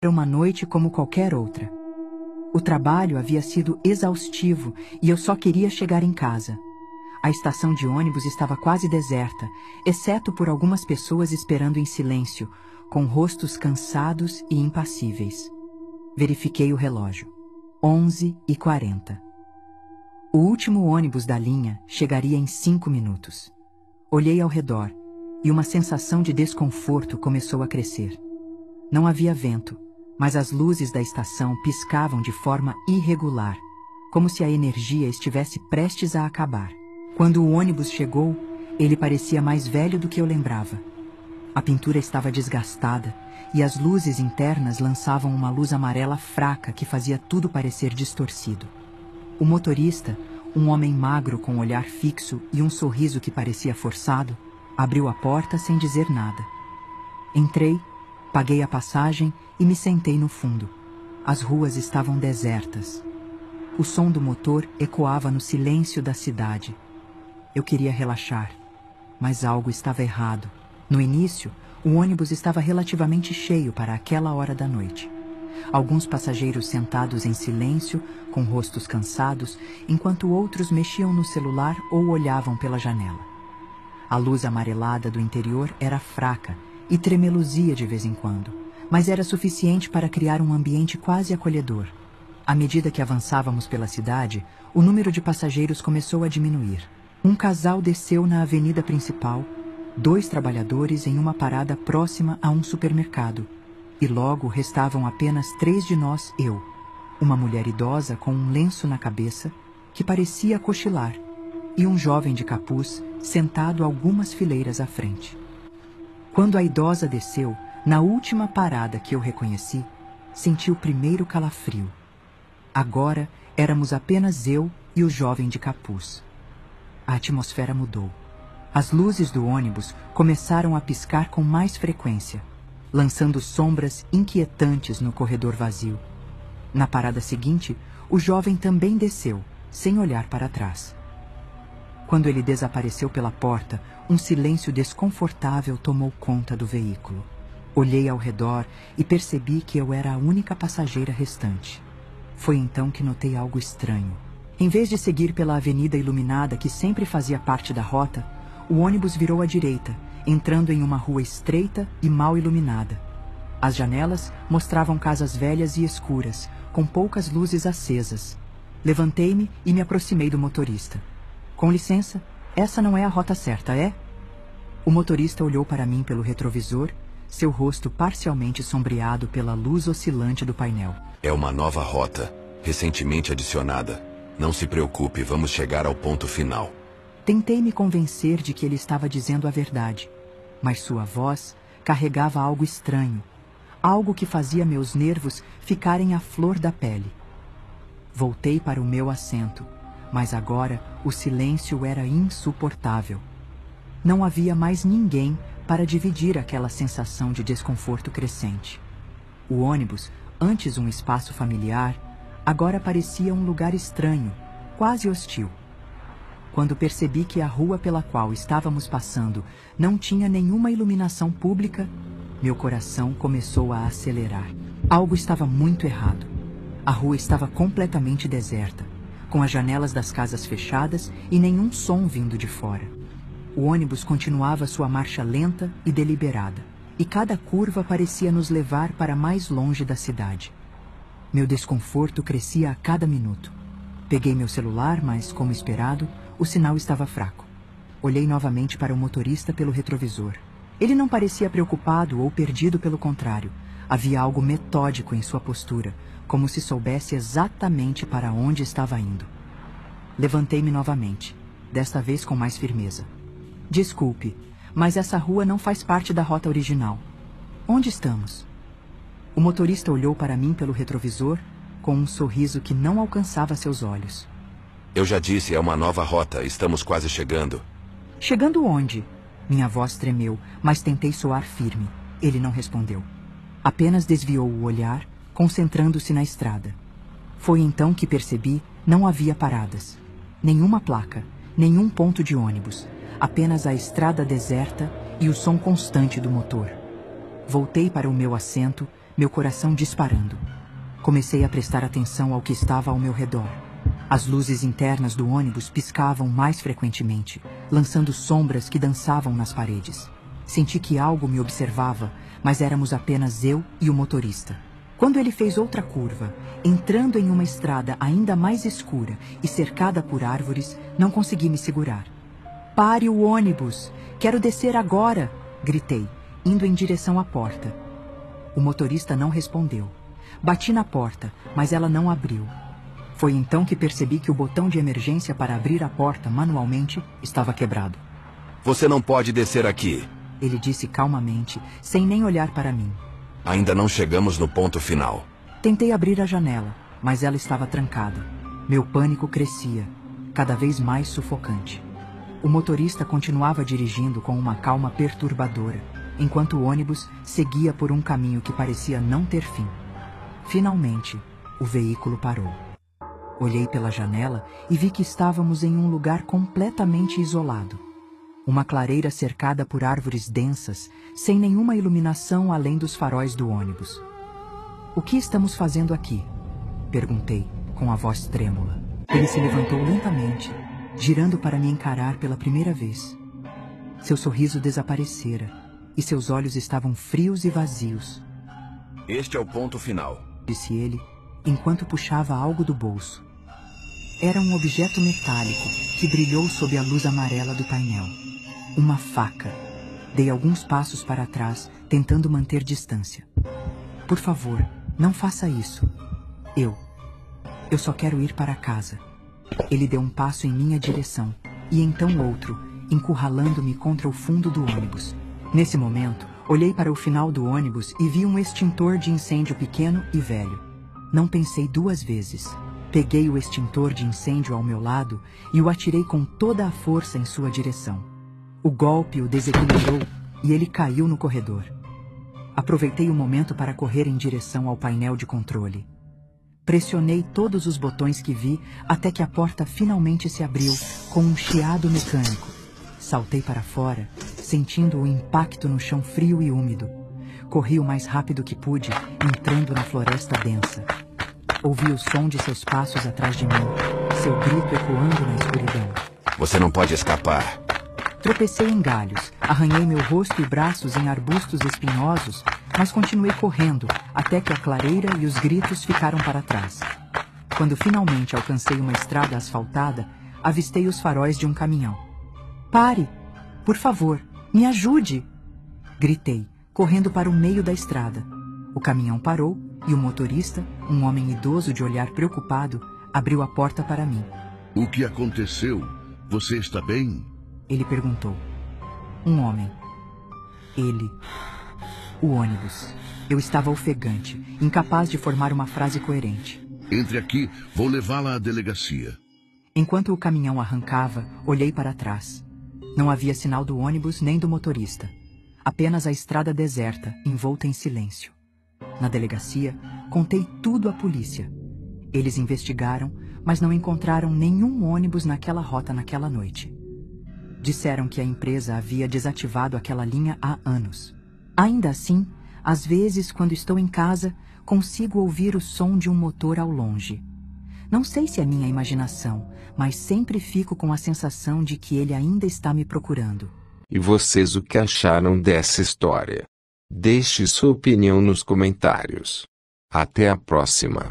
uma noite como qualquer outra. O trabalho havia sido exaustivo e eu só queria chegar em casa. A estação de ônibus estava quase deserta, exceto por algumas pessoas esperando em silêncio, com rostos cansados e impassíveis. Verifiquei o relógio. 11h40. O último ônibus da linha chegaria em 5 minutos. Olhei ao redor e uma sensação de desconforto começou a crescer. Não havia vento, mas as luzes da estação piscavam de forma irregular, como se a energia estivesse prestes a acabar. Quando o ônibus chegou, ele parecia mais velho do que eu lembrava. A pintura estava desgastada e as luzes internas lançavam uma luz amarela fraca que fazia tudo parecer distorcido. O motorista, um homem magro com um olhar fixo e um sorriso que parecia forçado, abriu a porta sem dizer nada. Entrei, paguei a passagem e me sentei no fundo. As ruas estavam desertas. O som do motor ecoava no silêncio da cidade. Eu queria relaxar, mas algo estava errado. No início, o ônibus estava relativamente cheio para aquela hora da noite. Alguns passageiros sentados em silêncio, com rostos cansados, enquanto outros mexiam no celular ou olhavam pela janela. A luz amarelada do interior era fraca e tremeluzia de vez em quando, mas era suficiente para criar um ambiente quase acolhedor. À medida que avançávamos pela cidade, o número de passageiros começou a diminuir. Um casal desceu na avenida principal, 2 trabalhadores em uma parada próxima a um supermercado, e logo restavam apenas 3 de nós, eu, uma mulher idosa com um lenço na cabeça, que parecia cochilar, e um jovem de capuz sentado algumas fileiras à frente. Quando a idosa desceu, na última parada que eu reconheci, senti o primeiro calafrio. Agora éramos apenas eu e o jovem de capuz. A atmosfera mudou. As luzes do ônibus começaram a piscar com mais frequência, lançando sombras inquietantes no corredor vazio. Na parada seguinte, o jovem também desceu, sem olhar para trás. Quando ele desapareceu pela porta, um silêncio desconfortável tomou conta do veículo. Olhei ao redor e percebi que eu era a única passageira restante. Foi então que notei algo estranho. Em vez de seguir pela avenida iluminada que sempre fazia parte da rota, o ônibus virou à direita, entrando em uma rua estreita e mal iluminada. As janelas mostravam casas velhas e escuras, com poucas luzes acesas. Levantei-me e me aproximei do motorista. Com licença, essa não é a rota certa, é? O motorista olhou para mim pelo retrovisor, seu rosto parcialmente sombreado pela luz oscilante do painel. É uma nova rota, recentemente adicionada. Não se preocupe, vamos chegar ao ponto final. Tentei me convencer de que ele estava dizendo a verdade, mas sua voz carregava algo estranho, algo que fazia meus nervos ficarem à flor da pele. Voltei para o meu assento, mas agora o silêncio era insuportável. Não havia mais ninguém para dividir aquela sensação de desconforto crescente. O ônibus, antes um espaço familiar, agora parecia um lugar estranho, quase hostil. Quando percebi que a rua pela qual estávamos passando não tinha nenhuma iluminação pública, meu coração começou a acelerar. Algo estava muito errado. A rua estava completamente deserta, com as janelas das casas fechadas e nenhum som vindo de fora. O ônibus continuava sua marcha lenta e deliberada, e cada curva parecia nos levar para mais longe da cidade. Meu desconforto crescia a cada minuto. Peguei meu celular, mas, como esperado, o sinal estava fraco. Olhei novamente para o motorista pelo retrovisor. Ele não parecia preocupado ou perdido, pelo contrário. Havia algo metódico em sua postura, como se soubesse exatamente para onde estava indo. Levantei-me novamente, desta vez com mais firmeza. Desculpe, mas essa rua não faz parte da rota original. Onde estamos? O motorista olhou para mim pelo retrovisor, com um sorriso que não alcançava seus olhos. Eu já disse, é uma nova rota, estamos quase chegando. Chegando onde? Minha voz tremeu, mas tentei soar firme. Ele não respondeu. Apenas desviou o olhar, concentrando-se na estrada. Foi então que percebi, não havia paradas. Nenhuma placa, nenhum ponto de ônibus. Apenas a estrada deserta e o som constante do motor. Voltei para o meu assento, meu coração disparando. Comecei a prestar atenção ao que estava ao meu redor. As luzes internas do ônibus piscavam mais frequentemente, lançando sombras que dançavam nas paredes. Senti que algo me observava, mas éramos apenas eu e o motorista. Quando ele fez outra curva, entrando em uma estrada ainda mais escura e cercada por árvores, não consegui me segurar. "Pare o ônibus! Quero descer agora!" gritei, indo em direção à porta. O motorista não respondeu. Bati na porta, mas ela não abriu. Foi então que percebi que o botão de emergência para abrir a porta manualmente estava quebrado. Você não pode descer aqui, ele disse calmamente, sem nem olhar para mim. Ainda não chegamos no ponto final. Tentei abrir a janela, mas ela estava trancada. Meu pânico crescia, cada vez mais sufocante. O motorista continuava dirigindo com uma calma perturbadora, enquanto o ônibus seguia por um caminho que parecia não ter fim. Finalmente, o veículo parou. Olhei pela janela e vi que estávamos em um lugar completamente isolado. Uma clareira cercada por árvores densas, sem nenhuma iluminação além dos faróis do ônibus. "O que estamos fazendo aqui?" perguntei, com a voz trêmula. Ele se levantou lentamente, girando para me encarar pela primeira vez. Seu sorriso desaparecera e seus olhos estavam frios e vazios. "Este é o ponto final", disse ele, enquanto puxava algo do bolso. Era um objeto metálico que brilhou sob a luz amarela do painel. Uma faca. Dei alguns passos para trás, tentando manter distância. "Por favor, não faça isso." Eu só quero ir para casa." Ele deu um passo em minha direção, e então outro, encurralando-me contra o fundo do ônibus. Nesse momento, olhei para o final do ônibus e vi um extintor de incêndio pequeno e velho. Não pensei duas vezes. Peguei o extintor de incêndio ao meu lado e o atirei com toda a força em sua direção. O golpe o desequilibrou e ele caiu no corredor. Aproveitei o momento para correr em direção ao painel de controle. Pressionei todos os botões que vi até que a porta finalmente se abriu com um chiado mecânico. Saltei para fora, sentindo o impacto no chão frio e úmido. Corri o mais rápido que pude, entrando na floresta densa. Ouvi o som de seus passos atrás de mim, seu grito ecoando na escuridão. "Você não pode escapar." Tropecei em galhos, arranhei meu rosto e braços em arbustos espinhosos, mas continuei correndo até que a clareira e os gritos ficaram para trás. Quando finalmente alcancei uma estrada asfaltada, avistei os faróis de um caminhão. "Pare! Por favor, me ajude!" gritei, correndo para o meio da estrada. O caminhão parou e o motorista, um homem idoso de olhar preocupado, abriu a porta para mim. "O que aconteceu? Você está bem?" ele perguntou. Um homem. Ele. O ônibus. Eu estava ofegante, incapaz de formar uma frase coerente. "Entre aqui, vou levá-la à delegacia." Enquanto o caminhão arrancava, olhei para trás. Não havia sinal do ônibus nem do motorista. Apenas a estrada deserta, envolta em silêncio. Na delegacia, contei tudo à polícia. Eles investigaram, mas não encontraram nenhum ônibus naquela rota naquela noite. Disseram que a empresa havia desativado aquela linha há anos. Ainda assim, às vezes, quando estou em casa, consigo ouvir o som de um motor ao longe. Não sei se é minha imaginação, mas sempre fico com a sensação de que ele ainda está me procurando. E vocês, o que acharam dessa história? Deixe sua opinião nos comentários. Até a próxima.